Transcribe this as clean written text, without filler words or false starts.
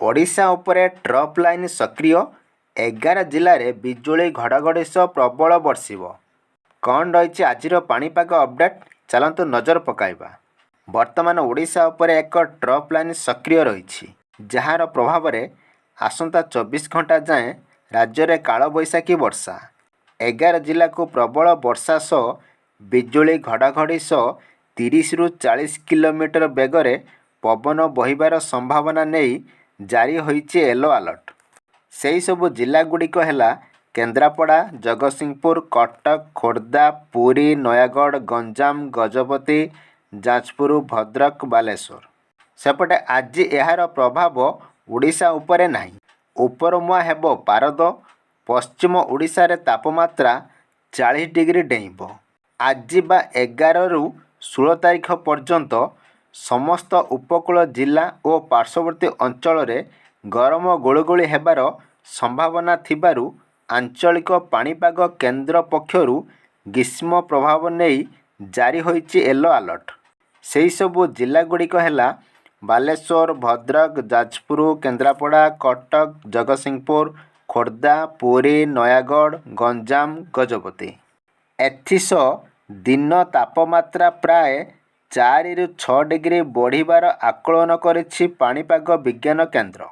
ଓଡ଼ିଶା ଉପରେ trough line ସକ୍ରିୟ 11 ଜିଲ୍ଲାରେ ବିଜୁଳି ଘଡ଼ଘଡ଼ି ସହ ପ୍ରବଳ ବର୍ଷିବ। କ'ଣ ରହିଛି ଆଜିର ପାଣିପାଗ ଅପଡେଟ୍, ଚାଲନ୍ତୁ ନଜର ପକାଇବା। ବର୍ତ୍ତମାନ ଓଡ଼ିଶା ଉପରେ ଏକ ଟ୍ରପ୍ ଲାଇନ୍ ସକ୍ରିୟ ରହିଛି, ଯାହାର ପ୍ରଭାବରେ ଆସନ୍ତା 24 ଘଣ୍ଟା ଯାଏଁ ରାଜ୍ୟରେ କାଳବୈଶାଖୀ ବର୍ଷା। 11 ଜିଲ୍ଲାକୁ ପ୍ରବଳ ବର୍ଷା ସହ ବିଜୁଳି ଘଡ଼ଘଡ଼ି ସହ 30ରୁ 40 କିଲୋମିଟର ବେଗରେ ପବନ ବହିବାର ସମ୍ଭାବନା ନେଇ ଜାରି ହୋଇଛି ୟେଲୋ ଆଲର୍ଟ। ସେହିସବୁ ଜିଲ୍ଲାଗୁଡ଼ିକ ହେଲା କେନ୍ଦ୍ରାପଡ଼ା, ଜଗତସିଂହପୁର, କଟକ, ଖୋର୍ଦ୍ଧା, ପୁରୀ, ନୟାଗଡ଼, ଗଞ୍ଜାମ, ଗଜପତି, ଯାଜପୁର, ଭଦ୍ରକ, ବାଲେଶ୍ୱର। ସେପଟେ ଆଜି ଏହାର ପ୍ରଭାବ ଓଡ଼ିଶା ଉପରେ ନାହିଁ। ଉପରମୁହାଁ ହେବ ପାରଦ। ପଶ୍ଚିମ ଓଡ଼ିଶାରେ ତାପମାତ୍ରା 40 ଡିଗ୍ରୀ ଡେଇଁବ। ଆଜି ବା 11ରୁ 16 ତାରିଖ ପର୍ଯ୍ୟନ୍ତ ସମସ୍ତ ଉପକୂଳ ଜିଲ୍ଲା ଓ ପାର୍ଶ୍ୱବର୍ତ୍ତୀ ଅଞ୍ଚଳରେ ଗରମ ଗୁଳୁଗୁଳି ହେବାର ସମ୍ଭାବନା ଥିବାରୁ ଆଞ୍ଚଳିକ ପାଣିପାଗ କେନ୍ଦ୍ର ପକ୍ଷରୁ ଗ୍ରୀଷ୍ମ ପ୍ରଭାବ ନେଇ ଜାରି ହୋଇଛି ୟେଲୋ ଆଲର୍ଟ। ସେହିସବୁ ଜିଲ୍ଲାଗୁଡ଼ିକ ହେଲା ବାଲେଶ୍ୱର, ଭଦ୍ରକ, ଯାଜପୁର, କେନ୍ଦ୍ରାପଡ଼ା, କଟକ, ଜଗତସିଂହପୁର, ଖୋର୍ଦ୍ଧା, ପୁରୀ, ନୟାଗଡ଼, ଗଞ୍ଜାମ, ଗଜପତି। ଏଥିସହ ଦିନ ତାପମାତ୍ରା ପ୍ରାୟ 4ରୁ 6 ଡିଗ୍ରୀ ବଢ଼ିବାର ଆକଳନ କରିଛି ପାଣିପାଗ ବିଜ୍ଞାନ କେନ୍ଦ୍ର।